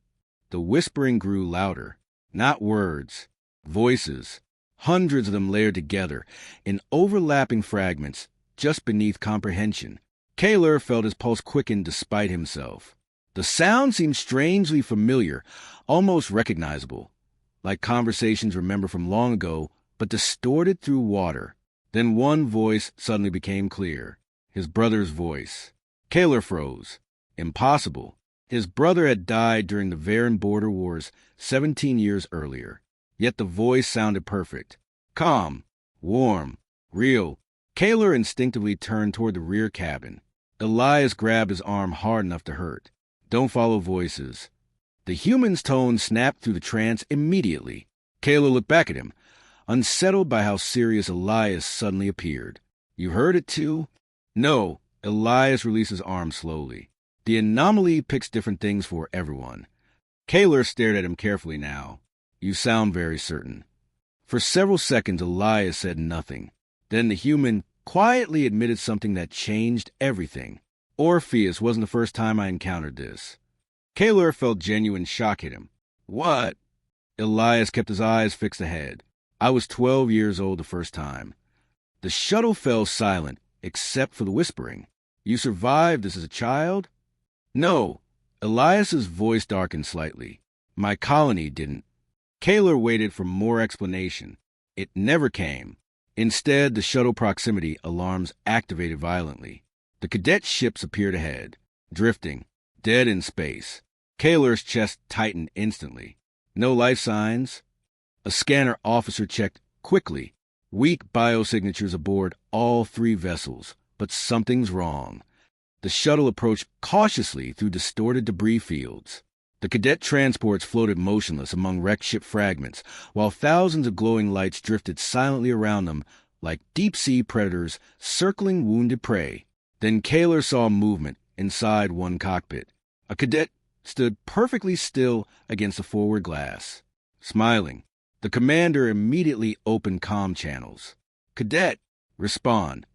The whispering grew louder. Not words, voices. Hundreds of them layered together, in overlapping fragments, just beneath comprehension. Kaler felt his pulse quicken despite himself. The sound seemed strangely familiar, almost recognizable, like conversations remembered from long ago, but distorted through water. Then one voice suddenly became clear. His brother's voice. Kaler froze. Impossible. His brother had died during the Varen border wars 17 years earlier. Yet the voice sounded perfect. Calm, warm, real. Kaler instinctively turned toward the rear cabin. Elias grabbed his arm hard enough to hurt. "Don't follow voices." The human's tone snapped through the trance immediately. Kaler looked back at him, unsettled by how serious Elias suddenly appeared. "You heard it too?" "No." Elias released his arm slowly. "The anomaly picks different things for everyone." Kaler stared at him carefully now. "You sound very certain." For several seconds, Elias said nothing. Then the human quietly admitted something that changed everything. Orpheus wasn't the first time I encountered this. Kaler felt genuine shock hit him. What? Elias kept his eyes fixed ahead. I was 12 years old the first time. The shuttle fell silent, except for the whispering. You survived this as a child? No. Elias's voice darkened slightly. My colony didn't. Kaler waited for more explanation. It never came. Instead, the shuttle proximity alarms activated violently. The cadet ships appeared ahead, drifting, dead in space. Kaler's chest tightened instantly. No life signs. A scanner officer checked quickly. Weak biosignatures aboard all three vessels, but something's wrong. The shuttle approached cautiously through distorted debris fields. The cadet transports floated motionless among wrecked ship fragments, while thousands of glowing lights drifted silently around them like deep-sea predators circling wounded prey. Then Kaler saw movement inside one cockpit. A cadet stood perfectly still against the forward glass. Smiling, the commander immediately opened comm channels. Cadet, respond.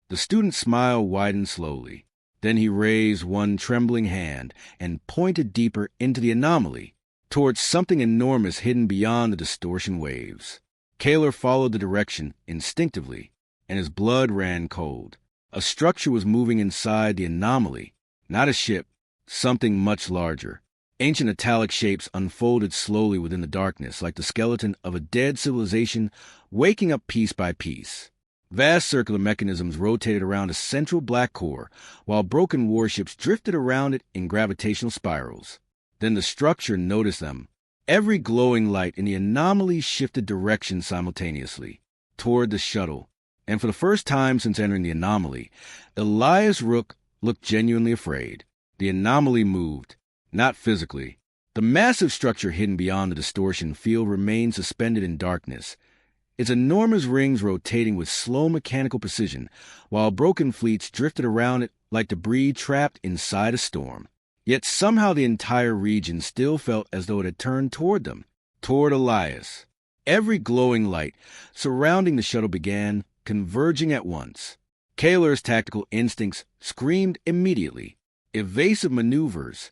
The student's smile widened slowly. Then he raised one trembling hand and pointed deeper into the anomaly, towards something enormous hidden beyond the distortion waves. Kaler followed the direction instinctively, and his blood ran cold. A structure was moving inside the anomaly, not a ship, something much larger. Ancient metallic shapes unfolded slowly within the darkness, like the skeleton of a dead civilization waking up piece by piece. Vast circular mechanisms rotated around a central black core, while broken warships drifted around it in gravitational spirals. Then the structure noticed them. Every glowing light in the anomaly shifted direction simultaneously, toward the shuttle. And for the first time since entering the anomaly, Elias Rook looked genuinely afraid. The anomaly moved, not physically. The massive structure hidden beyond the distortion field remained suspended in darkness, its enormous rings rotating with slow mechanical precision, while broken fleets drifted around it like debris trapped inside a storm. Yet somehow the entire region still felt as though it had turned toward them, toward Elias. Every glowing light surrounding the shuttle began converging at once. Kaler's tactical instincts screamed immediately. Evasive maneuvers.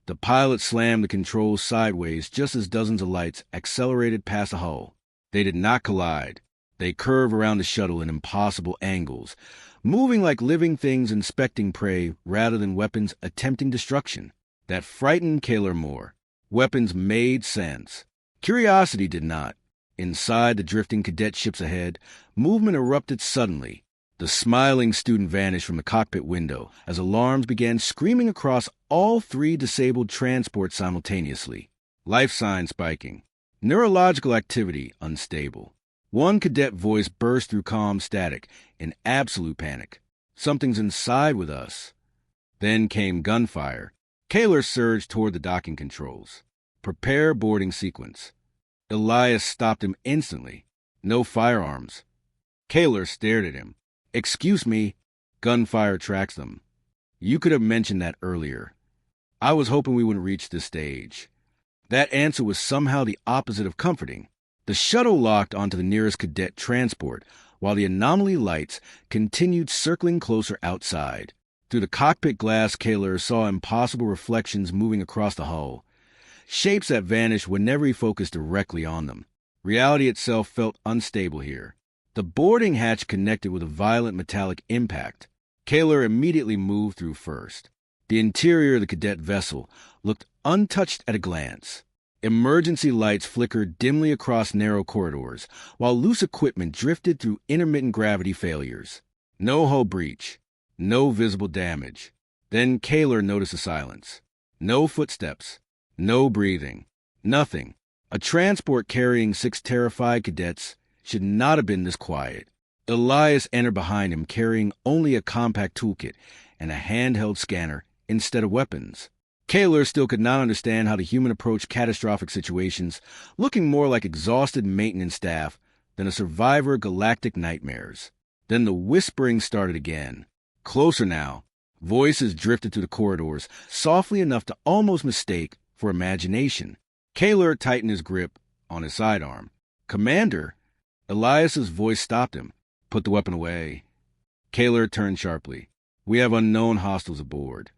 The pilot slammed the controls sideways just as dozens of lights accelerated past the hull. They did not collide. They curved around the shuttle in impossible angles, moving like living things inspecting prey rather than weapons attempting destruction. That frightened Kaler more. Weapons made sense. Curiosity did not. Inside the drifting cadet ships ahead, movement erupted suddenly. The smiling student vanished from the cockpit window as alarms began screaming across all three disabled transports simultaneously. Life signs spiking. Neurological activity unstable. One cadet voice burst through calm static in absolute panic. Something's inside with us. Then came gunfire. Kaler surged toward the docking controls. Prepare boarding sequence. Elias stopped him instantly. No firearms. Kaler stared at him. Excuse me. Gunfire tracks them. You could have mentioned that earlier. I was hoping we wouldn't reach this stage. That answer was somehow the opposite of comforting. The shuttle locked onto the nearest cadet transport, while the anomaly lights continued circling closer outside. Through the cockpit glass, Kaler saw impossible reflections moving across the hull, shapes that vanished whenever he focused directly on them. Reality itself felt unstable here. The boarding hatch connected with a violent metallic impact. Kaler immediately moved through first. The interior of the cadet vessel looked untouched at a glance. Emergency lights flickered dimly across narrow corridors, while loose equipment drifted through intermittent gravity failures. No hull breach. No visible damage. Then Kaler noticed a silence. No footsteps. No breathing. Nothing. A transport carrying 6 terrified cadets should not have been this quiet. Elias entered behind him carrying only a compact toolkit and a handheld scanner instead of weapons. Kaler still could not understand how the human approached catastrophic situations, looking more like exhausted maintenance staff than a survivor of galactic nightmares. Then the whispering started again. Closer now. Voices drifted through the corridors, softly enough to almost mistake for imagination. Kaler tightened his grip on his sidearm. Commander! Elias's voice stopped him. Put the weapon away. Kaler turned sharply. We have unknown hostiles aboard.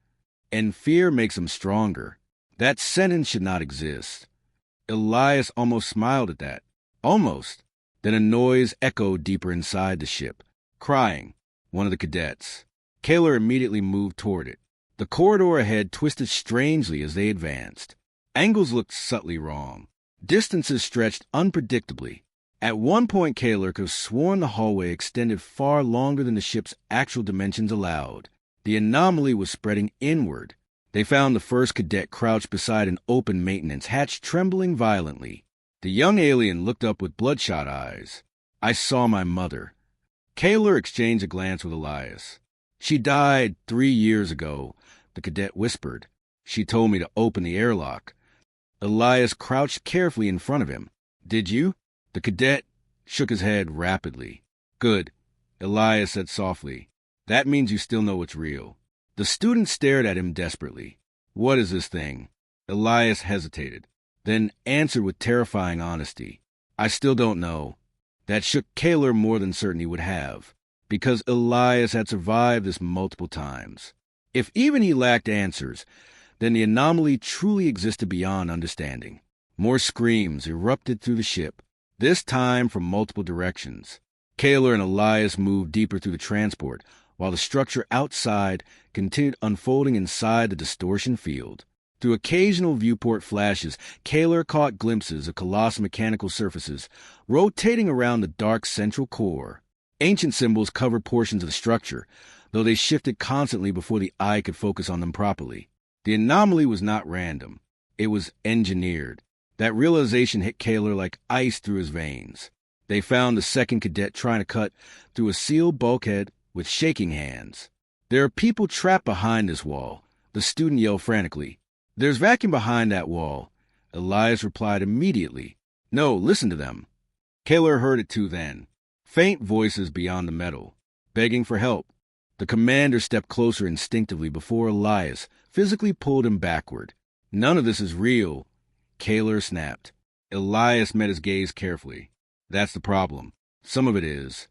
And fear makes them stronger. That sentence should not exist. Elias almost smiled at that. Almost. Then a noise echoed deeper inside the ship. Crying. One of the cadets. Kaler immediately moved toward it. The corridor ahead twisted strangely as they advanced. Angles looked subtly wrong. Distances stretched unpredictably. At one point, Kaler could have sworn the hallway extended far longer than the ship's actual dimensions allowed. The anomaly was spreading inward. They found the first cadet crouched beside an open maintenance hatch, trembling violently. The young alien looked up with bloodshot eyes. I saw my mother. Kaler exchanged a glance with Elias. She died 3 years ago, the cadet whispered. She told me to open the airlock. Elias crouched carefully in front of him. Did you? The cadet shook his head rapidly. Good, Elias said softly. That means you still know what's real. The student stared at him desperately. What is this thing? Elias hesitated, then answered with terrifying honesty. I still don't know. That shook Kaler more than certain he would have, because Elias had survived this multiple times. If even he lacked answers, then the anomaly truly existed beyond understanding. More screams erupted through the ship, this time from multiple directions. Kaler and Elias moved deeper through the transport, while the structure outside continued unfolding inside the distortion field. Through occasional viewport flashes, Kaler caught glimpses of colossal mechanical surfaces rotating around the dark central core. Ancient symbols covered portions of the structure, though they shifted constantly before the eye could focus on them properly. The anomaly was not random. It was engineered. That realization hit Kaler like ice through his veins. They found the second cadet trying to cut through a sealed bulkhead with shaking hands. There are people trapped behind this wall, the student yelled frantically. There's vacuum behind that wall. Elias replied immediately. No, listen to them. Kaler heard it too then. Faint voices beyond the metal, begging for help. The commander stepped closer instinctively before Elias physically pulled him backward. None of this is real, Kaler snapped. Elias met his gaze carefully. That's the problem. Some of it is.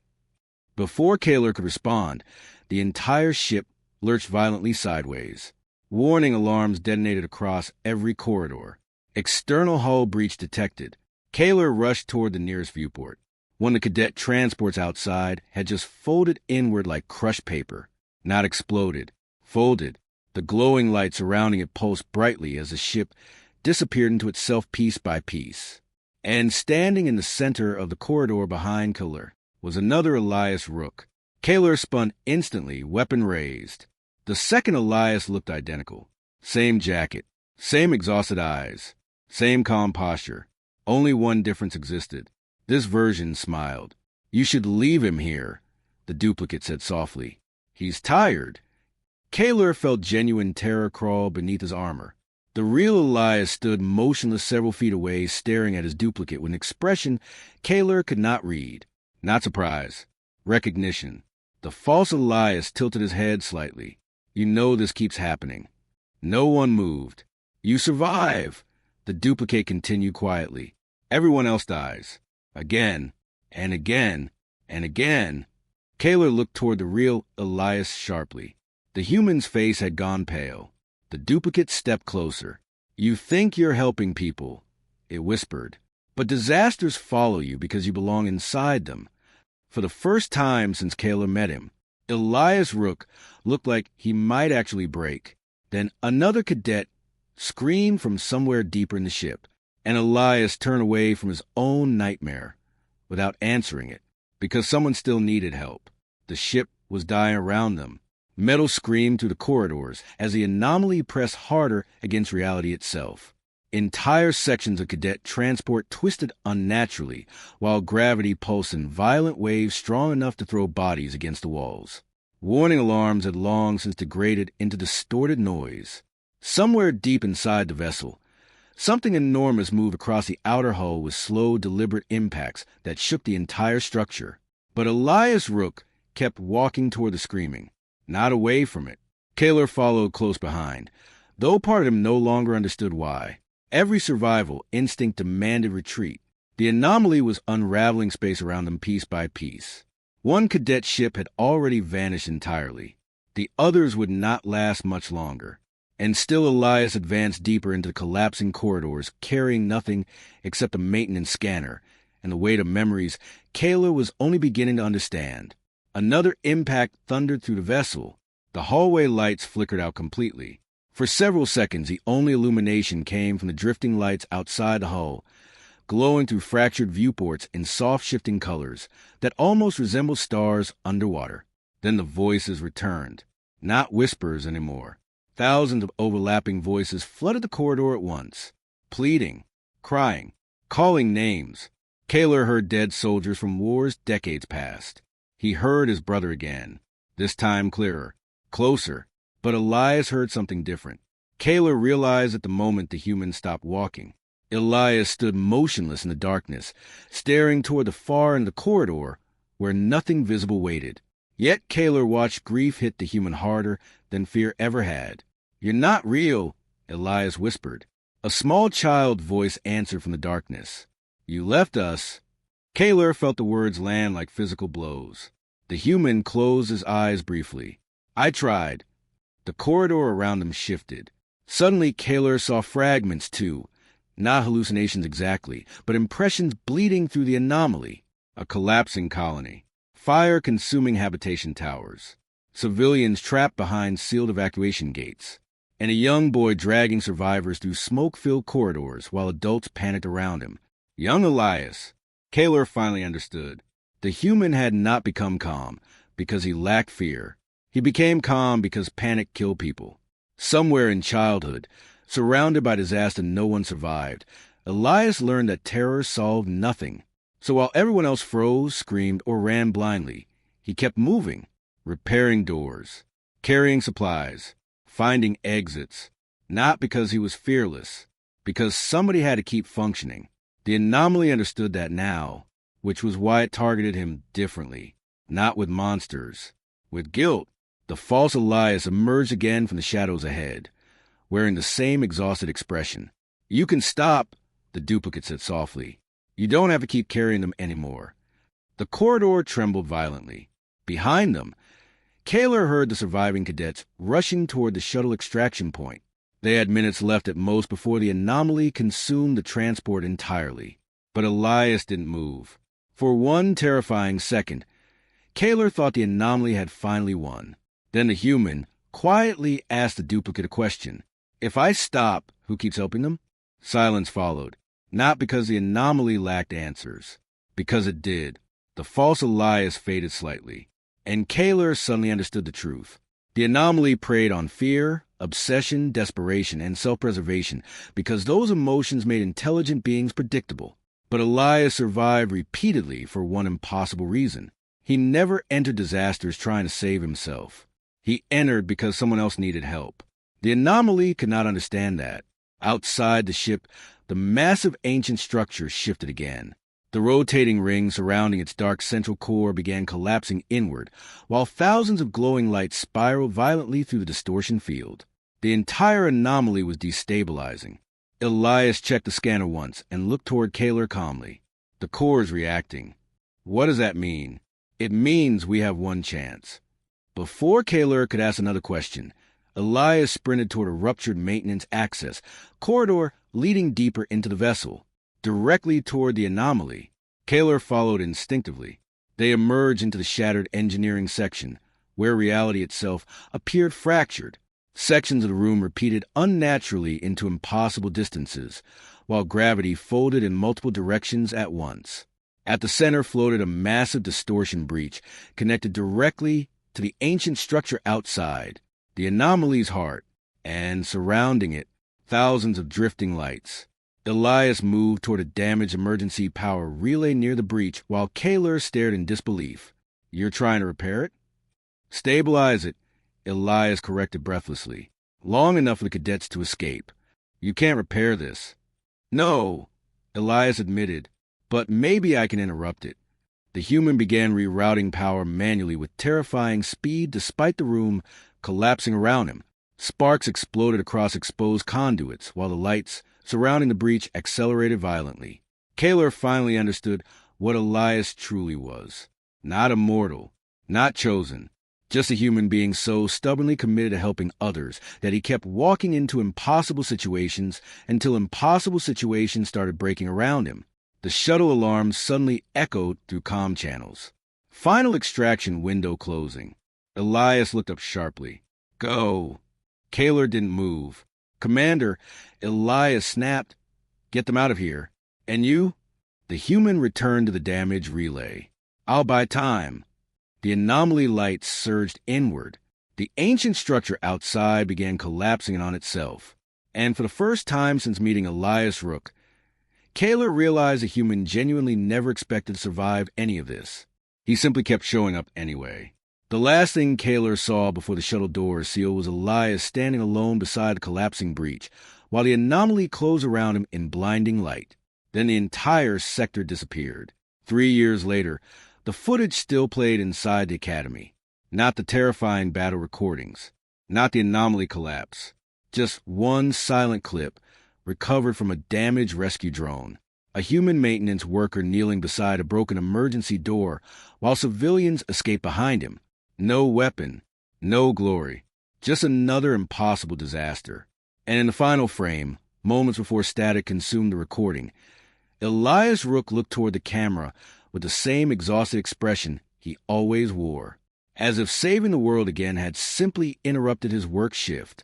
Before Kaler could respond, the entire ship lurched violently sideways. Warning alarms detonated across every corridor. External hull breach detected. Kaler rushed toward the nearest viewport. One of the cadet transports outside had just folded inward like crushed paper. Not exploded. Folded. The glowing light surrounding it pulsed brightly as the ship disappeared into itself piece by piece. And standing in the center of the corridor behind Kaler was another Elias Rook. Kaler spun instantly, weapon raised. The second Elias looked identical. Same jacket, same exhausted eyes, same calm posture. Only one difference existed. This version smiled. You should leave him here, the duplicate said softly. He's tired. Kaler felt genuine terror crawl beneath his armor. The real Elias stood motionless several feet away, staring at his duplicate with an expression Kaler could not read. Not surprise. Recognition. The false Elias tilted his head slightly. You know this keeps happening. No one moved. You survive, the duplicate continued quietly. Everyone else dies. Again, and again, and again. Kaler looked toward the real Elias sharply. The human's face had gone pale. The duplicate stepped closer. You think you're helping people, it whispered. But disasters follow you because you belong inside them. For the first time since Kaler met him, Elias Rook looked like he might actually break. Then another cadet screamed from somewhere deeper in the ship, and Elias turned away from his own nightmare without answering it, because someone still needed help. The ship was dying around them. Metal screamed through the corridors as the anomaly pressed harder against reality itself. Entire sections of cadet transport twisted unnaturally, while gravity pulsed in violent waves strong enough to throw bodies against the walls. Warning alarms had long since degraded into distorted noise. Somewhere deep inside the vessel, something enormous moved across the outer hull with slow, deliberate impacts that shook the entire structure. But Elias Rook kept walking toward the screaming, not away from it. Kaler followed close behind, though part of him no longer understood why. Every survival instinct demanded retreat. The anomaly was unraveling space around them piece by piece. One cadet ship had already vanished entirely. The others would not last much longer. And still Elias advanced deeper into the collapsing corridors, carrying nothing except a maintenance scanner and the weight of memories Kayla was only beginning to understand. Another impact thundered through the vessel. The hallway lights flickered out completely. For several seconds, the only illumination came from the drifting lights outside the hull, glowing through fractured viewports in soft shifting colors that almost resembled stars underwater. Then the voices returned. Not whispers anymore. Thousands of overlapping voices flooded the corridor at once, pleading, crying, calling names. Kaler heard dead soldiers from wars decades past. He heard his brother again, this time clearer, closer, but Elias heard something different. Kaler realized at the moment the humans stopped walking. Elias stood motionless in the darkness, staring toward the far end of the corridor where nothing visible waited. Yet Kaler watched grief hit the human harder than fear ever had. "You're not real," Elias whispered. A small child voice answered from the darkness. "You left us." Kaler felt the words land like physical blows. The human closed his eyes briefly. "I tried." The corridor around them shifted. Suddenly Kaler saw fragments too. Not hallucinations exactly, but impressions bleeding through the anomaly. A collapsing colony. Fire-consuming habitation towers. Civilians trapped behind sealed evacuation gates. And a young boy dragging survivors through smoke-filled corridors while adults panicked around him. Young Elias. Kaler finally understood. The human had not become calm because he lacked fear. He became calm because panic killed people. Somewhere in childhood, surrounded by disaster no one survived, Elias learned that terror solved nothing. So while everyone else froze, screamed, or ran blindly, he kept moving, repairing doors, carrying supplies, finding exits, not because he was fearless, because somebody had to keep functioning. The anomaly understood that now, which was why it targeted him differently, not with monsters, with guilt. The false Elias emerged again from the shadows ahead, wearing the same exhausted expression. "You can stop," the duplicate said softly. "You don't have to keep carrying them anymore." The corridor trembled violently. Behind them, Kaler heard the surviving cadets rushing toward the shuttle extraction point. They had minutes left at most before the anomaly consumed the transport entirely. But Elias didn't move. For one terrifying second, Kaler thought the anomaly had finally won. Then the human quietly asked the duplicate a question. "If I stop, who keeps helping them?" Silence followed, not because the anomaly lacked answers, because it did. The false Elias faded slightly, and Kaler suddenly understood the truth. The anomaly preyed on fear, obsession, desperation, and self-preservation because those emotions made intelligent beings predictable. But Elias survived repeatedly for one impossible reason. He never entered disasters trying to save himself. He entered because someone else needed help. The anomaly could not understand that. Outside the ship, the massive ancient structure shifted again. The rotating ring surrounding its dark central core began collapsing inward, while thousands of glowing lights spiraled violently through the distortion field. The entire anomaly was destabilizing. Elias checked the scanner once and looked toward Kaler calmly. "The core is reacting." "What does that mean?" "It means we have one chance." Before Kaler could ask another question, Elias sprinted toward a ruptured maintenance access corridor leading deeper into the vessel, directly toward the anomaly. Kaler followed instinctively. They emerged into the shattered engineering section, where reality itself appeared fractured. Sections of the room repeated unnaturally into impossible distances, while gravity folded in multiple directions at once. At the center floated a massive distortion breach, connected directly to the ancient structure outside, the anomaly's heart, and surrounding it, thousands of drifting lights. Elias moved toward a damaged emergency power relay near the breach, while Kaler stared in disbelief. "You're trying to repair it?" "Stabilize it," Elias corrected breathlessly. "Long enough for the cadets to escape. You can't repair this." "No," Elias admitted, "but maybe I can interrupt it." The human began rerouting power manually with terrifying speed despite the room collapsing around him. Sparks exploded across exposed conduits, while the lights surrounding the breach accelerated violently. Kaler finally understood what Elias truly was. Not immortal, not chosen, just a human being so stubbornly committed to helping others that he kept walking into impossible situations until impossible situations started breaking around him. The shuttle alarm suddenly echoed through comm channels. Final extraction window closing. Elias looked up sharply. Go. Kaler didn't move. Commander, Elias snapped. Get them out of here. And you? The human returned to the damage relay. I'll buy time. The anomaly lights surged inward. The ancient structure outside began collapsing on itself. And for the first time since meeting Elias Rook, Kaler realized the human genuinely never expected to survive any of this. He simply kept showing up anyway. The last thing Kaler saw before the shuttle doors sealed was Elias standing alone beside the collapsing breach, while the anomaly closed around him in blinding light. Then the entire sector disappeared. 3 years later, the footage still played inside the academy. Not the terrifying battle recordings. Not the anomaly collapse. Just one silent clip recovered from a damaged rescue drone. A human maintenance worker kneeling beside a broken emergency door while civilians escape behind him. No weapon, no glory. Just another impossible disaster. And in the final frame, moments before static consumed the recording, Elias Rook looked toward the camera with the same exhausted expression he always wore, as if saving the world again had simply interrupted his work shift.